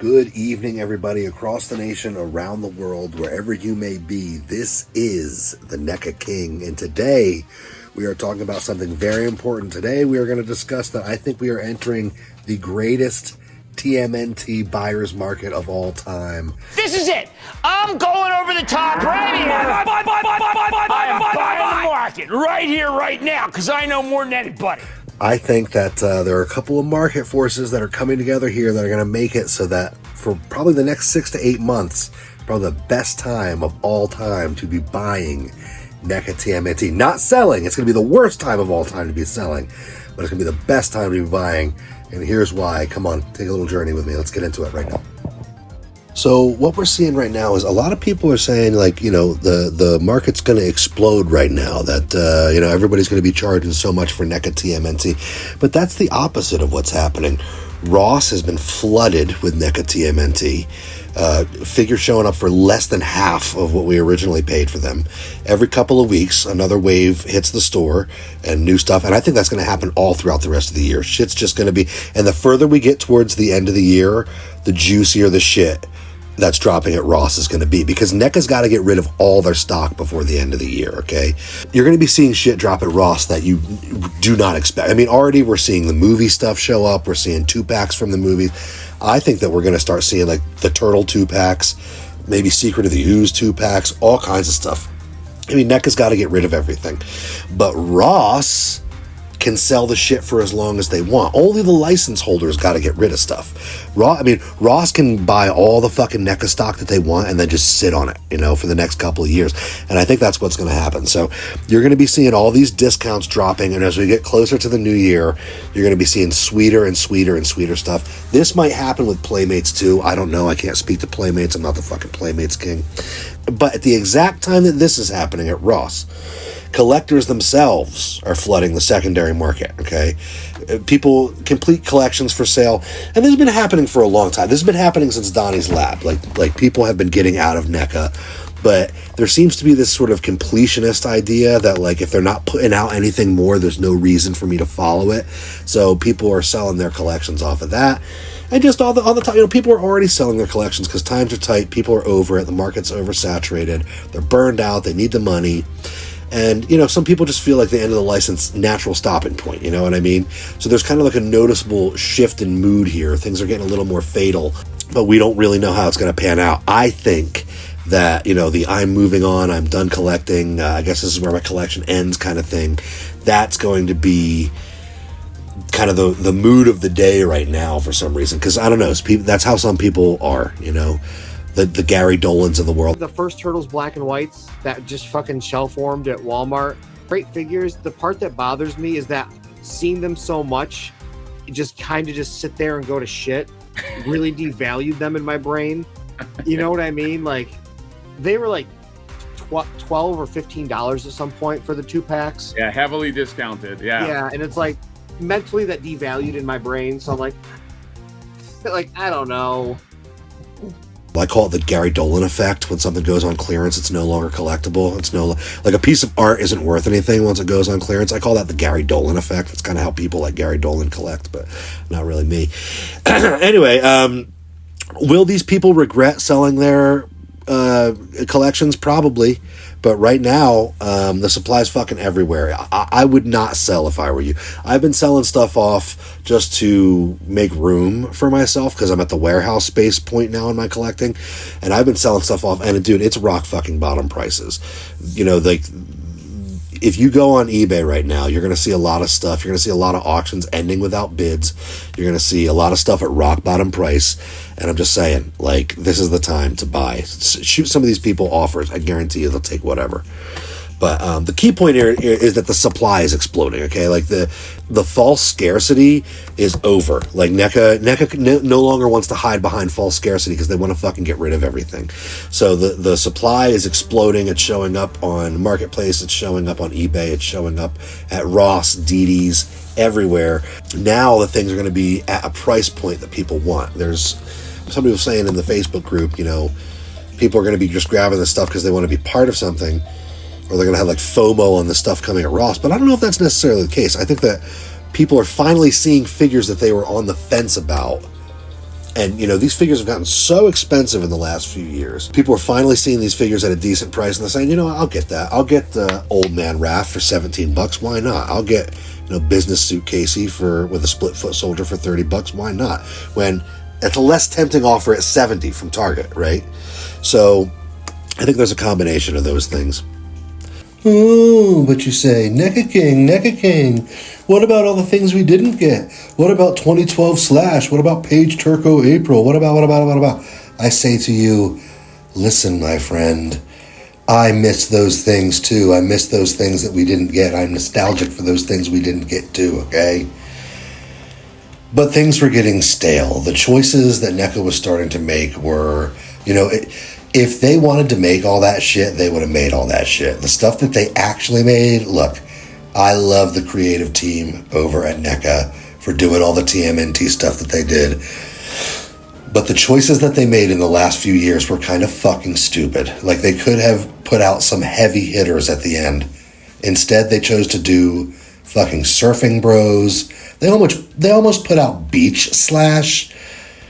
Good evening, everybody across the nation, around the world, wherever you may be. This is the NECA King, and today we are talking about something very important. Today we are going to discuss that I think we are entering the greatest TMNT buyer's market of all time. This is it. I'm going over the top right here. I'm buying the market right here, right now, because I know more than anybody. I think that there are a couple of market forces that are coming together here that are going to make it so that for probably the next 6 to 8 months, probably the best time of all time to be buying NECA TMNT. Not selling. It's going to be the worst time of all time to be selling, but it's going to be the best time to be buying. And here's why. Come on, take a little journey with me. Let's get into it right now. So what we're seeing right now is a lot of people are saying, like, the market's going to explode right now, that, everybody's going to be charging so much for NECA TMNT. But that's the opposite of what's happening. Ross has been flooded with NECA TMNT. Figures showing up for less than half of what we originally paid for them. Every couple of weeks, another wave hits the store and new stuff. And I think that's going to happen all throughout the rest of the year. Shit's just going to be, and the further we get towards the end of the year, the juicier the shit that's dropping at Ross is going to be, because NECA's got to get rid of all their stock before the end of the year, okay? You're going to be seeing shit drop at Ross that you do not expect. I mean, already we're seeing the movie stuff show up. We're seeing 2-packs from the movies. I think that we're going to start seeing, like, the Turtle 2-packs, maybe Secret of the Ooze 2-packs, all kinds of stuff. I mean, NECA's got to get rid of everything. But Ross can sell the shit for as long as they want. Only the license holders got to get rid of stuff. Ross can buy all the fucking NECA stock that they want and then just sit on it, for the next couple of years. And I think that's what's going to happen. So you're going to be seeing all these discounts dropping, and as we get closer to the new year, you're going to be seeing sweeter and sweeter and sweeter stuff. This might happen with Playmates too. I don't know. I can't speak to Playmates. I'm not the fucking Playmates king. But at the exact time that this is happening at Ross, collectors themselves are flooding the secondary market, okay? People complete collections for sale, and this has been happening for a long time. This has been happening since Donnie's Lab. Like people have been getting out of NECA, but there seems to be this sort of completionist idea that, like, if they're not putting out anything more, there's no reason for me to follow it. So people are selling their collections off of that. And just all the time, people are already selling their collections because times are tight, people are over it, the market's oversaturated, they're burned out, they need the money. And, some people just feel like the end of the license natural stopping point, you know what I mean? So there's kind of like a noticeable shift in mood here. Things are getting a little more fatal, but we don't really know how it's going to pan out. I think that, the I'm moving on, I'm done collecting, I guess this is where my collection ends kind of thing, that's going to be kind of the mood of the day right now for some reason. Because, I don't know, that's how some people are, the Gary Dolans of the world. The first Turtles black and whites that just fucking shell formed at Walmart. Great figures. The part that bothers me is that seeing them so much, it just kind of just sit there and go to shit. Really devalued them in my brain. You know what I mean? Like, they were like $12 or $15 at some point for the 2-packs. Yeah, heavily discounted. Yeah, and it's like mentally that devalued in my brain. So I'm like I don't know. I call it the Gary Dolan effect. When something goes on clearance, it's no longer collectible. It's like a piece of art isn't worth anything once it goes on clearance. I call that the Gary Dolan effect. It's kind of how people like Gary Dolan collect, but not really me. Anyway, will these people regret selling their collections? Probably. But right now, the supply's fucking everywhere. I would not sell if I were you. I've been selling stuff off just to make room for myself because I'm at the warehouse space point now in my collecting. And I've been selling stuff off, and dude, it's rock fucking bottom prices. If you go on eBay right now, you're going to see a lot of stuff. You're going to see a lot of auctions ending without bids. You're going to see a lot of stuff at rock bottom price. And I'm just saying, like, this is the time to buy. Shoot some of these people offers. I guarantee you they'll take whatever. But the key point here is that the supply is exploding, okay? Like, the false scarcity is over. Like, NECA no longer wants to hide behind false scarcity because they want to fucking get rid of everything. So the supply is exploding. It's showing up on Marketplace. It's showing up on eBay. It's showing up at Ross, DD's, everywhere. Now the things are going to be at a price point that people want. There's somebody was saying in the Facebook group, people are going to be just grabbing this stuff because they want to be part of something, or they're going to have like FOMO on the stuff coming at Ross. But I don't know if that's necessarily the case. I think that people are finally seeing figures that they were on the fence about And, these figures have gotten so expensive in the last few years. People are finally seeing these figures at a decent price, and they're saying, I'll get that. I'll get the Old Man Raph for $17. Why not? I'll get, Business Suit Casey with a split foot soldier for $30. Why not? When it's a less tempting offer at 70 from Target, right? So I think there's a combination of those things. Oh, but you say, NECA King. What about all the things we didn't get? What about 2012 Slash? What about Paige Turco April? What about? I say to you, listen, my friend, I miss those things too. I miss those things that we didn't get. I'm nostalgic for those things we didn't get too, okay? But things were getting stale. The choices that NECA was starting to make were, if they wanted to make all that shit, they would have made all that shit. The stuff that they actually made, look, I love the creative team over at NECA for doing all the TMNT stuff that they did. But the choices that they made in the last few years were kind of fucking stupid. Like, they could have put out some heavy hitters at the end. Instead, they chose to do fucking Surfing Bros. They almost put out Beach Slash.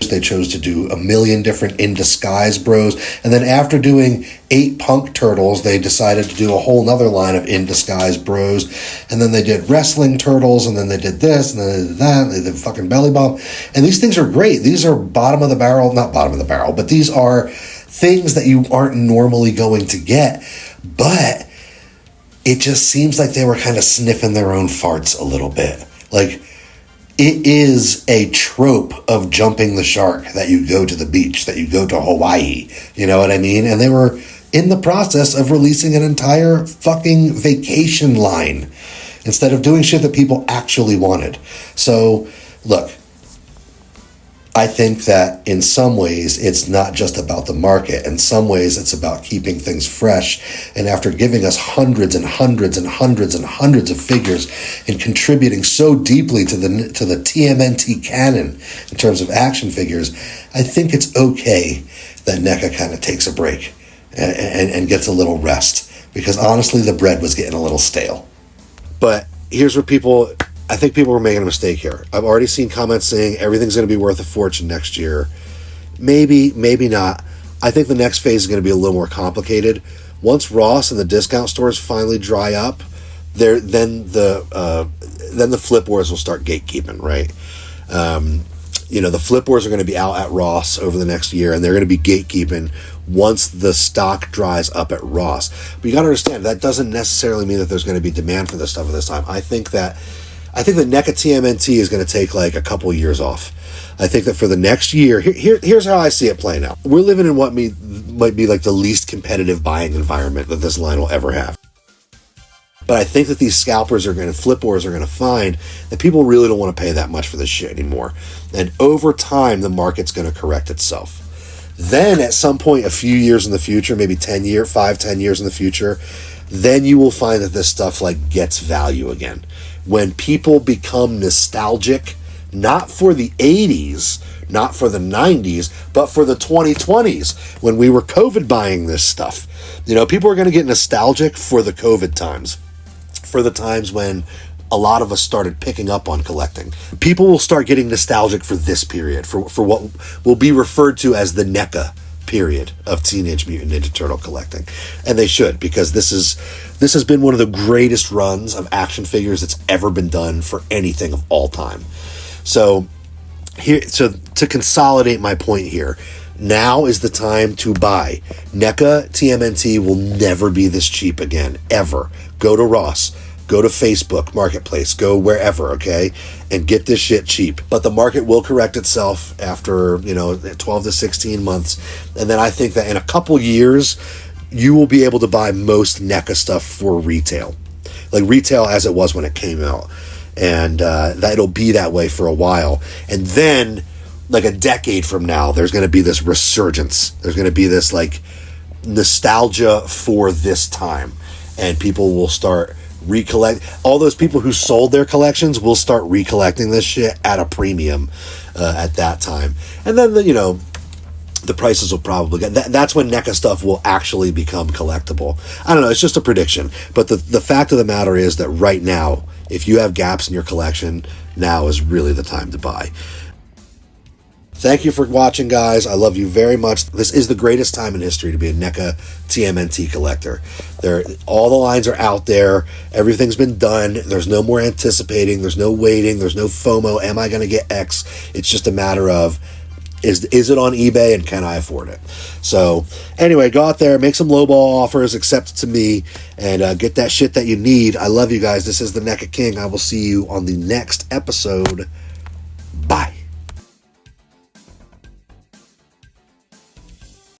They chose to do a million different In Disguise Bros. And then after doing 8 Punk Turtles, they decided to do a whole nother line of In Disguise Bros. And then they did Wrestling Turtles, and then they did this, and then they did that, and they did fucking Belly Bomb. And these things are great. These are not bottom of the barrel, but these are things that you aren't normally going to get. But it just seems like they were kind of sniffing their own farts a little bit. Like, it is a trope of jumping the shark that you go to the beach, that you go to Hawaii. You know what I mean? And they were in the process of releasing an entire fucking vacation line instead of doing shit that people actually wanted. So, look, I think that in some ways it's not just about the market. In some ways it's about keeping things fresh. And after giving us hundreds and hundreds and hundreds and hundreds of figures and contributing so deeply to the TMNT canon in terms of action figures, I think it's okay that NECA kind of takes a break and gets a little rest. Because honestly, the bread was getting a little stale. But here's where I think people were making a mistake here. I've already seen comments saying everything's going to be worth a fortune next year. Maybe, maybe not. I think the next phase is going to be a little more complicated. Once Ross and the discount stores finally dry up, then the flip wars will start gatekeeping, right? The flip wars are going to be out at Ross over the next year, and they're going to be gatekeeping once the stock dries up at Ross. But you got to understand, that doesn't necessarily mean that there's going to be demand for this stuff at this time. I think that NECA TMNT is going to take like a couple years off. I think that for the next year, here's how I see it playing out. We're living in what might be like the least competitive buying environment that this line will ever have. But I think that these scalpers flip wars are going to find that people really don't want to pay that much for this shit anymore. And over time, the market's going to correct itself. Then at some point, a few years in the future, maybe 10 years in the future, then you will find that this stuff like gets value again. When people become nostalgic, not for the 80s, not for the 90s, but for the 2020s, when we were COVID buying this stuff. People are going to get nostalgic for the COVID times, for the times when a lot of us started picking up on collecting. People will start getting nostalgic for this period, for what will be referred to as the NECA period of Teenage Mutant Ninja Turtle collecting. And they should, because this has been one of the greatest runs of action figures that's ever been done for anything of all time. So to consolidate my point here, now is the time to buy. NECA TMNT will never be this cheap again, ever. Go to Ross, go to Facebook Marketplace, go wherever, okay, and get this shit cheap. But the market will correct itself after 12 to 16 months, and then I think that in a couple years you will be able to buy most NECA stuff for retail, like retail as it was when it came out, and that it'll be that way for a while. And then like a decade from now, there's going to be this resurgence. There's going to be this like nostalgia for this time, and people will start recollect. All those people who sold their collections will start recollecting this shit at a premium at that time. And then the prices will probably get. That's when NECA stuff will actually become collectible. I don't know. It's just a prediction. But the fact of the matter is that right now, if you have gaps in your collection, now is really the time to buy. Thank you for watching, guys. I love you very much. This is the greatest time in history to be a NECA TMNT collector. All the lines are out there. Everything's been done. There's no more anticipating. There's no waiting. There's no FOMO. Am I going to get X? It's just a matter of, is it on eBay and can I afford it? So anyway, go out there, make some lowball offers, accept it to me, and get that shit that you need. I love you guys. This is the NECA King. I will see you on the next episode.